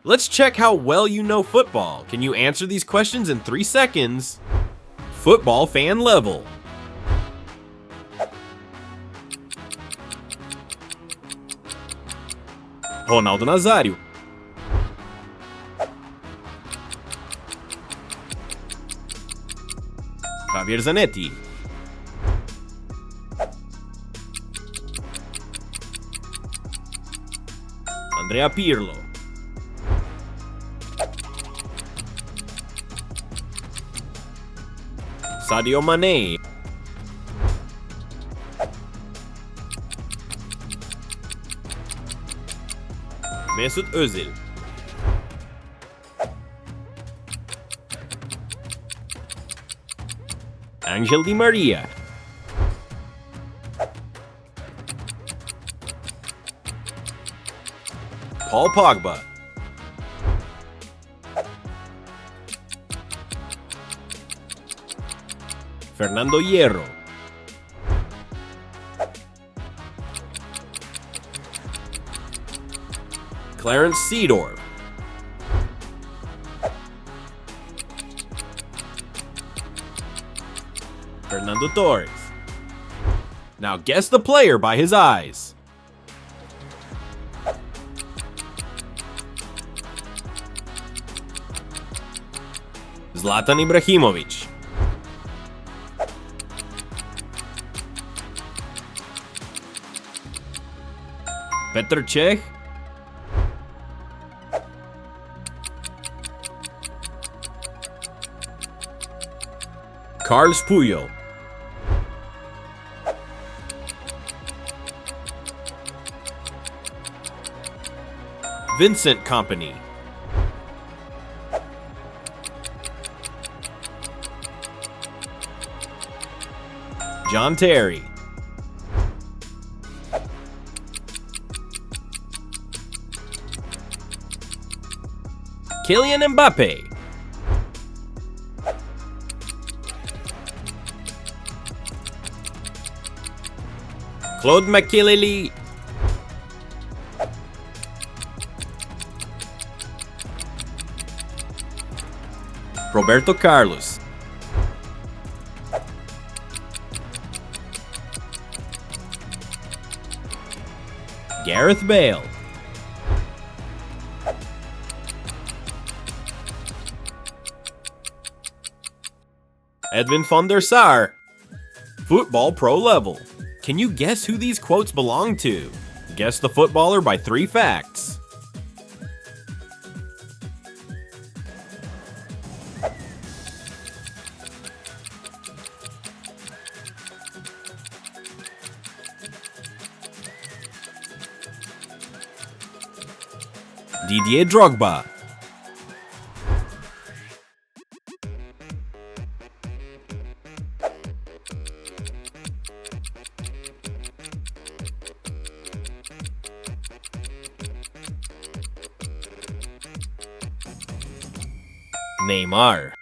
Let's check how well you know football. Can you answer these questions in 3 seconds? Football fan level. Ronaldo Nazário. Javier Zanetti. Andrea Pirlo. Sadio Mané. Mesut Özil. Angel Di Maria. Paul Pogba. Fernando Hierro. Clarence Seedorf. Fernando Torres. Now guess the player by his eyes. Zlatan Ibrahimovic. Petr Cech. Carles Puyol. Vincent Kompany. John Terry. Kylian Mbappe. Claude Makélélé. Roberto Carlos. Gareth Bale. Edwin van der Sar. Football pro level. Can you guess who these quotes belong to? Guess the footballer by 3 facts. Didier Drogba. Neymar.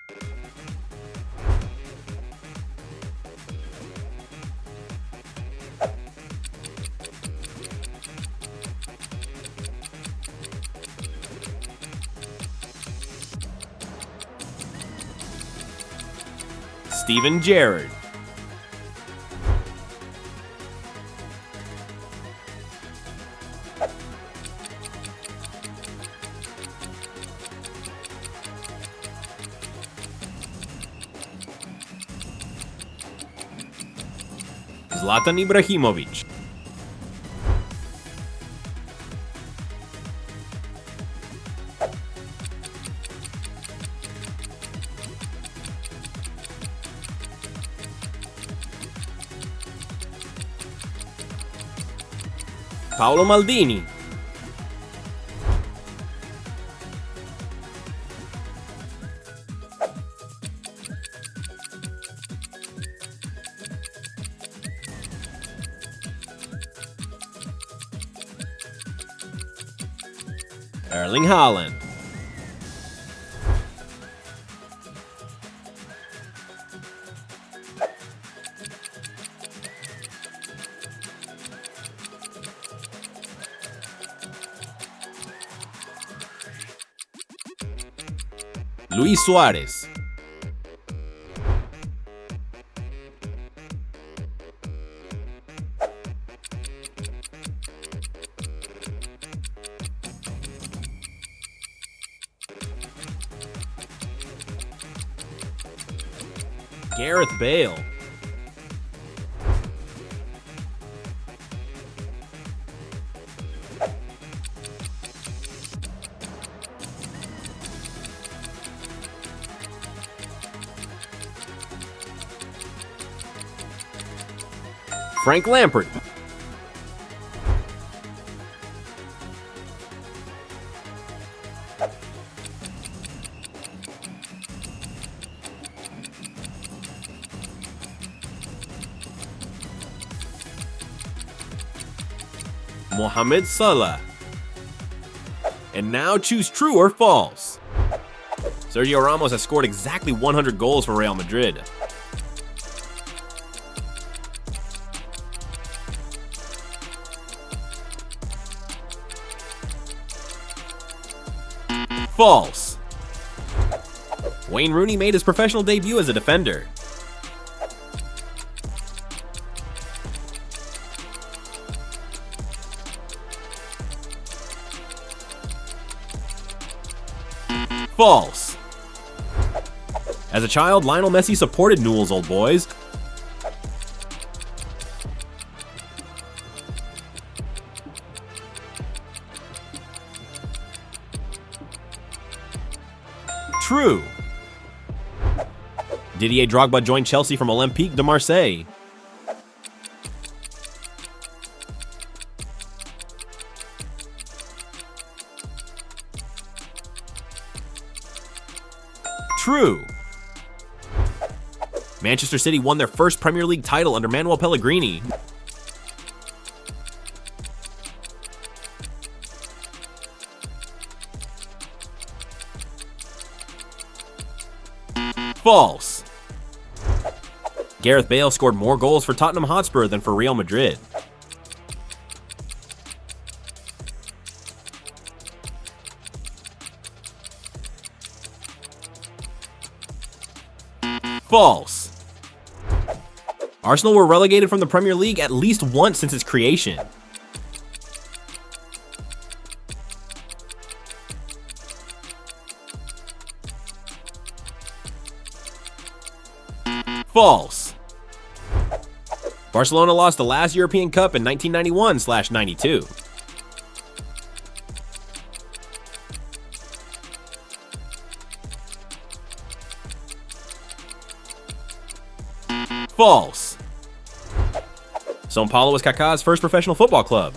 Steven Gerrard. Zlatan Ibrahimovic. Paolo Maldini. Erling Haaland. Luis Suarez. Gareth Bale. Frank Lampard. Mohamed Salah. And now choose true or false. Sergio Ramos has scored exactly 100 goals for Real Madrid. False. Wayne Rooney made his professional debut as a defender. False. As a child, Lionel Messi supported Newell's Old Boys. True. Didier Drogba joined Chelsea from Olympique de Marseille. True. Manchester City won their first Premier League title under Manuel Pellegrini. False. Gareth Bale scored more goals for Tottenham Hotspur than for Real Madrid. False. Arsenal were relegated from the Premier League at least once since its creation. False. Barcelona lost the last European Cup in 1991/92. False. São Paulo was Kaká's first professional football club.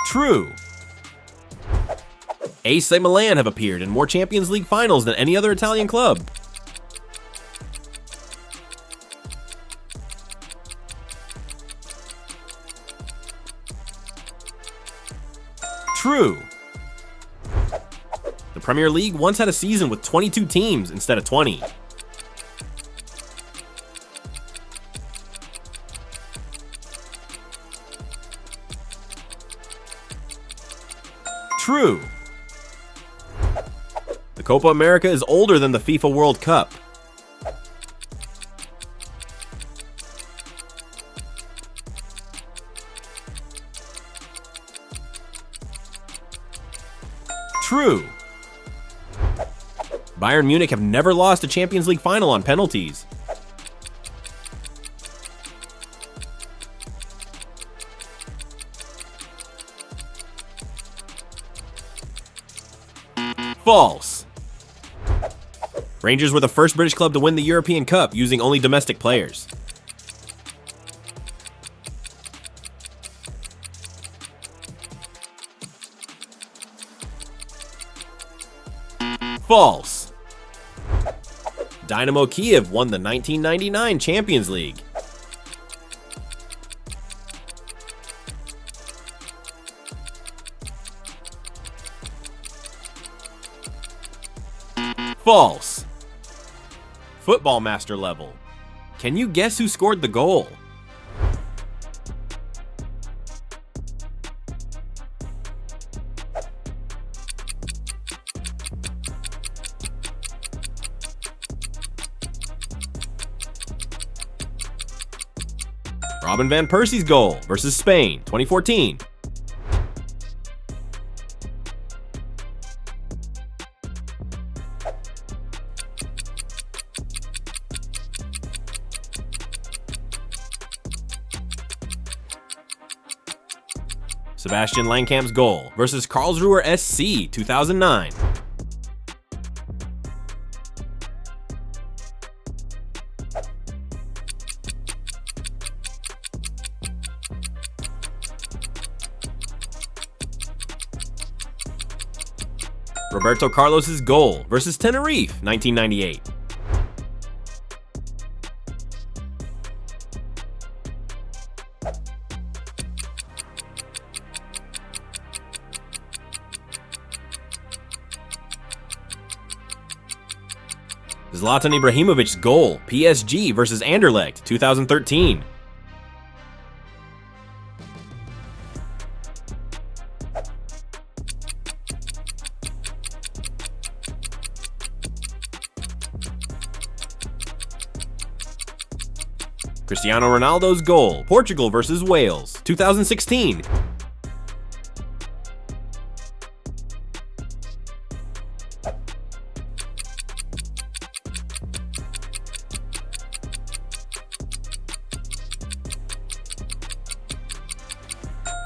True. AC Milan have appeared in more Champions League finals than any other Italian club. True. The Premier League once had a season with 22 teams instead of 20. True. The Copa America is older than the FIFA World Cup. True. Bayern Munich have never lost a Champions League final on penalties. False. Rangers were the first British club to win the European Cup using only domestic players. False. Dynamo Kiev won the 1999 Champions League. False. Football Master level. Can you guess who scored the goal? Robin van Persie's goal versus Spain, 2014. Sebastian Langkamp's goal versus Karlsruher SC, 2009. Roberto Carlos's goal versus Tenerife, 1998. Zlatan Ibrahimovic's goal, PSG versus Anderlecht, 2013. Cristiano Ronaldo's goal, Portugal versus Wales, 2016.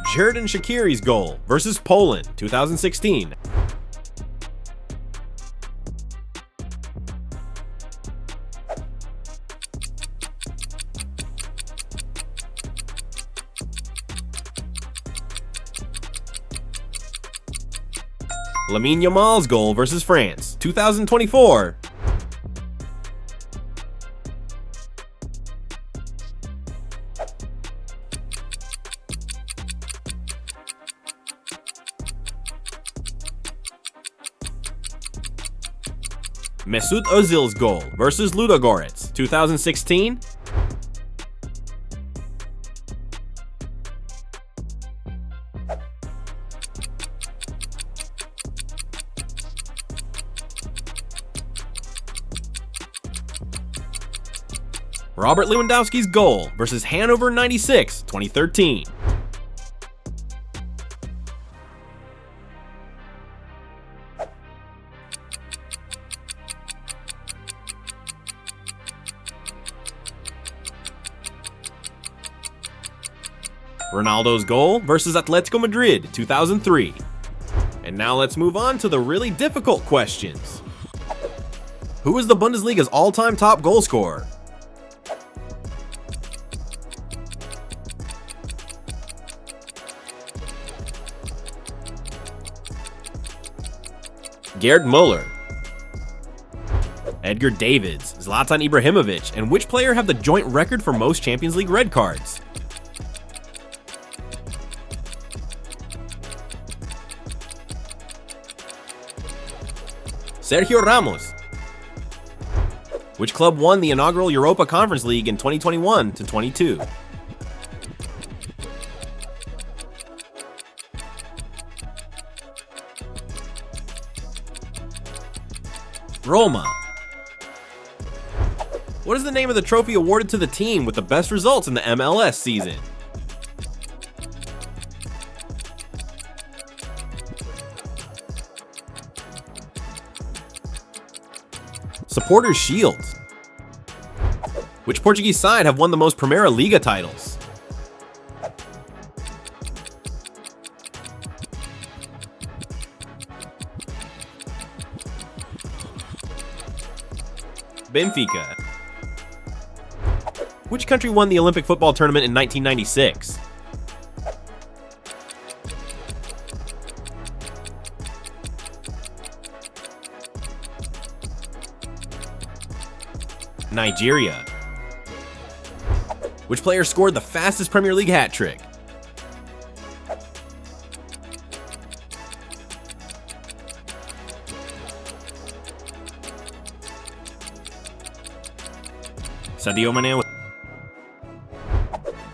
Xherdan Shaqiri's goal versus Poland, 2016. Lamine Yamal's goal versus France, 2024. Mesut Ozil's goal versus Ludogorets, 2016. Robert Lewandowski's goal versus Hannover 96, 2013. Ronaldo's goal versus Atletico Madrid, 2003. And now let's move on to the really difficult questions. Who is the Bundesliga's all-time top goal scorer? Gerd Muller, Edgar Davids, Zlatan Ibrahimovic, and which player have the joint record for most Champions League red cards? Sergio Ramos. Which club won the inaugural Europa Conference League in 2021-22? Roma. What is the name of the trophy awarded to the team with the best results in the MLS season? Supporters' Shield. Which Portuguese side have won the most Primeira Liga titles? Benfica. Which country won the Olympic football tournament in 1996? Nigeria. Which player scored the fastest Premier League hat trick? Sadio Mané.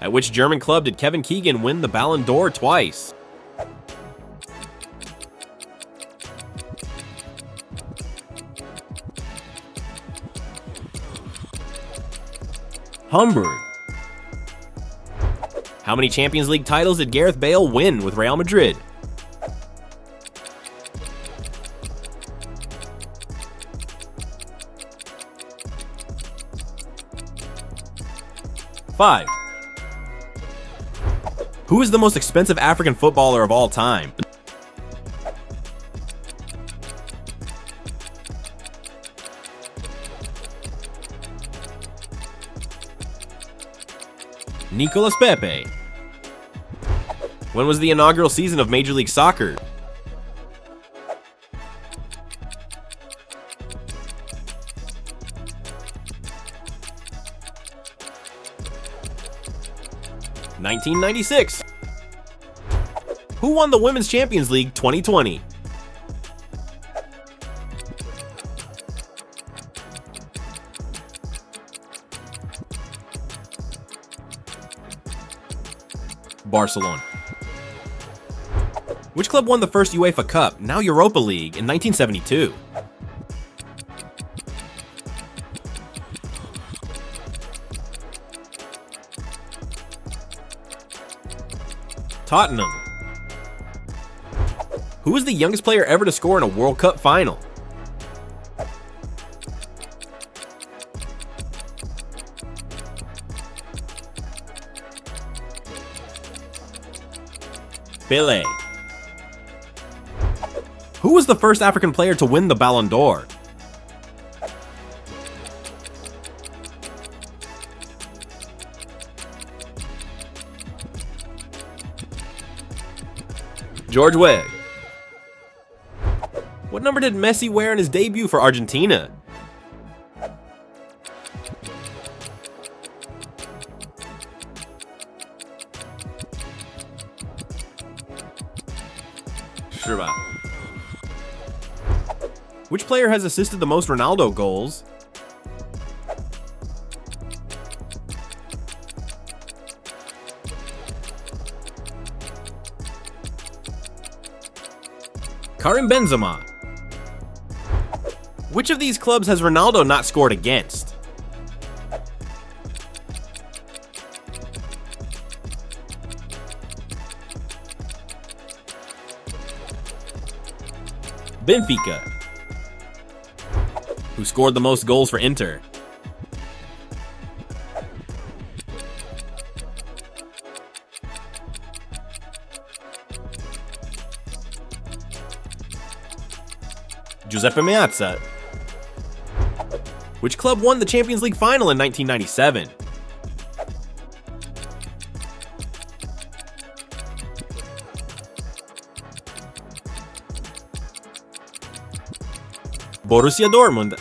At which German club did Kevin Keegan win the Ballon d'Or twice? Hamburg. How many Champions League titles did Gareth Bale win with Real Madrid? Five. Who is the most expensive African footballer of all time? Nicolas Pepe. When was the inaugural season of Major League Soccer? (1996). Who won the Women's Champions League 2020? Barcelona. Which club won the first UEFA Cup, now Europa League, in 1972? Tottenham. Who is the youngest player ever to score in a World Cup final? Bale. Who was the first African player to win the Ballon d'Or? George Weah. What number did Messi wear in his debut for Argentina? Sure. Which player has assisted the most Ronaldo goals? Karim Benzema. Which of these clubs has Ronaldo not scored against? Benfica. Who scored the most goals for Inter? Giuseppe Meazza. Which club won the Champions League final in 1997? Borussia Dortmund.